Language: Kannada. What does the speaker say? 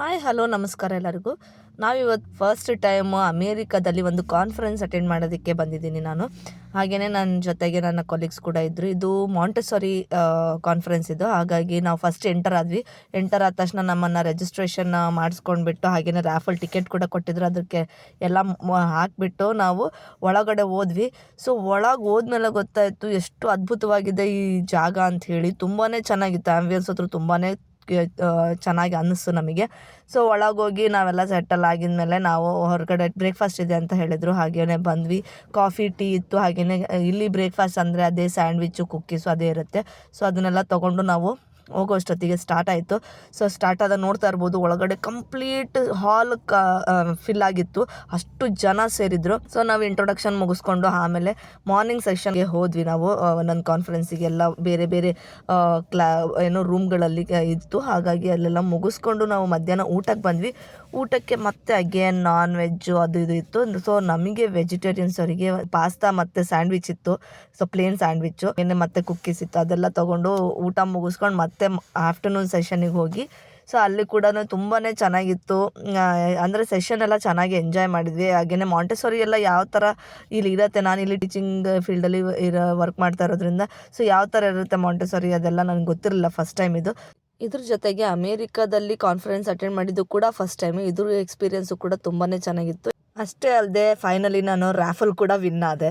ಹಾಯ್ ಹಲೋ ನಮಸ್ಕಾರ ಎಲ್ಲರಿಗೂ. ನಾವಿವತ್ತು ಫಸ್ಟ್ ಟೈಮು ಅಮೇರಿಕಾದಲ್ಲಿ ಒಂದು ಕಾನ್ಫರೆನ್ಸ್ ಅಟೆಂಡ್ ಮಾಡೋದಕ್ಕೆ ಬಂದಿದ್ದೀನಿ ನಾನು. ಹಾಗೆಯೇ ನನ್ನ ಜೊತೆಗೆ ನನ್ನ ಕೊಲೀಗ್ಸ್ ಕೂಡ ಇದ್ದರು. ಇದು ಮಾಂಟೆಸರಿ ಕಾನ್ಫರೆನ್ಸ್ ಇದು. ಹಾಗಾಗಿ ನಾವು ಫಸ್ಟ್ ಎಂಟರ್ ಆದ್ವಿ. ಎಂಟರ್ ಆದ ತಕ್ಷಣ ನಮ್ಮನ್ನು ರಿಜಿಸ್ಟ್ರೇಷನ್ ಮಾಡಿಸ್ಕೊಂಡ್ಬಿಟ್ಟು ಹಾಗೆಯೇ ರ್ಯಾಫಲ್ ಟಿಕೆಟ್ ಕೂಡ ಕೊಟ್ಟಿದ್ರು. ಅದಕ್ಕೆ ಎಲ್ಲ ಹಾಕಿಬಿಟ್ಟು ನಾವು ಒಳಗಡೆ ಹೋದ್ವಿ. ಸೊ ಒಳಗೆ ಹೋದ್ಮೇಲೆ ಗೊತ್ತಾಯಿತು ಎಷ್ಟು ಅದ್ಭುತವಾಗಿದೆ ಈ ಜಾಗ ಅಂಥೇಳಿ. ತುಂಬಾ ಚೆನ್ನಾಗಿತ್ತು. ಆ್ಯಂಬಿಯನ್ಸ್ ಹತ್ರ ತುಂಬಾ ಚೆನ್ನಾಗಿ ಅನ್ನಿಸ್ತು ನಮಗೆ. ಸೊ ಒಳಗೋಗಿ ನಾವೆಲ್ಲ ಸೆಟಲ್ ಆಗಿದ್ಮೇಲೆ ನಾವು ಹೊರಗಡೆ ಬ್ರೇಕ್ಫಾಸ್ಟ್ ಇದೆ ಅಂತ ಹೇಳಿದರು. ಹಾಗೆಯೇ ಬಂದ್ವಿ. ಕಾಫಿ ಟೀ ಇತ್ತು. ಹಾಗೆಯೇ ಇಲ್ಲಿ ಬ್ರೇಕ್ಫಾಸ್ಟ್ ಅಂದರೆ ಅದೇ ಸ್ಯಾಂಡ್ವಿಚ್ಚು ಕುಕ್ಕೀಸು ಅದೇ ಇರುತ್ತೆ. ಸೊ ಅದನ್ನೆಲ್ಲ ತೊಗೊಂಡು ನಾವು ಹೋಗೋಷ್ಟೊತ್ತಿಗೆ ಸ್ಟಾರ್ಟ್ ಆಯಿತು. ಸೊ ಸ್ಟಾರ್ಟ್ ಆದಾಗ ನೋಡ್ತಾ ಇರ್ಬೋದು, ಒಳಗಡೆ ಕಂಪ್ಲೀಟ್ ಹಾಲ್ ಫಿಲ್ ಆಗಿತ್ತು. ಅಷ್ಟು ಜನ ಸೇರಿದ್ರು. ಸೊ ನಾವು ಇಂಟ್ರೊಡಕ್ಷನ್ ಮುಗಿಸ್ಕೊಂಡು ಆಮೇಲೆ ಮಾರ್ನಿಂಗ್ ಸೆಷನ್ಗೆ ಹೋದ್ವಿ ನಾವು. ನನ್ನ ಕಾನ್ಫರೆನ್ಸಿಗೆಲ್ಲ ಬೇರೆ ಬೇರೆ ರೂಮ್ಗಳಲ್ಲಿ ಇತ್ತು. ಹಾಗಾಗಿ ಅಲ್ಲೆಲ್ಲ ಮುಗಿಸ್ಕೊಂಡು ನಾವು ಮಧ್ಯಾಹ್ನ ಊಟಕ್ಕೆ ಬಂದ್ವಿ. ಊಟಕ್ಕೆ ಮತ್ತೆ ಅಗೇನ್ ನಾನ್ ವೆಜ್ಜು ಅದು ಇದು ಇತ್ತು. ಸೊ ನಮಗೆ ವೆಜಿಟೇರಿಯನ್ಸ್ ಅವರಿಗೆ ಪಾಸ್ತಾ ಮತ್ತು ಸ್ಯಾಂಡ್ವಿಚ್ ಇತ್ತು. ಸೊ ಪ್ಲೇನ್ ಸ್ಯಾಂಡ್ವಿಚ್ಚು ಮತ್ತೆ ಕುಕ್ಕೀಸ್ ಇತ್ತು. ಅದೆಲ್ಲ ತೊಗೊಂಡು ಊಟ ಮುಗಿಸ್ಕೊಂಡು ಮತ್ತೆ ಆಫ್ಟರ್ನೂನ್ ಸೆಷನಿಗೆ ಹೋಗಿ ಸೊ ಅಲ್ಲಿ ಕೂಡ ತುಂಬಾ ಚೆನ್ನಾಗಿತ್ತು. ಅಂದರೆ ಸೆಷನ್ ಎಲ್ಲ ಚೆನ್ನಾಗಿ ಎಂಜಾಯ್ ಮಾಡಿದ್ವಿ. ಹಾಗೆಯೇ ಮಾಂಟೆಸರಿ ಎಲ್ಲ ಯಾವ ಥರ ಇಲ್ಲಿ ಇರುತ್ತೆ, ನಾನು ಇಲ್ಲಿ ಟೀಚಿಂಗ್ ಫೀಲ್ಡಲ್ಲಿ ವರ್ಕ್ ಮಾಡ್ತಾ ಇರೋದ್ರಿಂದ ಸೊ ಯಾವ ಥರ ಇರುತ್ತೆ ಮಾಂಟೆಸರಿ ಅದೆಲ್ಲ ನನಗೆ ಗೊತ್ತಿರಲಿಲ್ಲ. ಫಸ್ಟ್ ಟೈಮ್ ಇದು. ಇದ್ರ ಜೊತೆಗೆ ಅಮೇರಿಕಾದಲ್ಲಿ ಕಾನ್ಫರೆನ್ಸ್ ಅಟೆಂಡ್ ಮಾಡಿದ್ದು ಕೂಡ ಫಸ್ಟ್ ಟೈಮು. ಇದ್ರ ಎಕ್ಸ್ಪೀರಿಯೆನ್ಸು ಕೂಡ ತುಂಬಾ ಚೆನ್ನಾಗಿತ್ತು. ಅಷ್ಟೇ ಅಲ್ಲದೆ ಫೈನಲಿ ನಾನು ರ್ಯಾಫಲ್ ಕೂಡ ವಿನ್ ಆದೆ.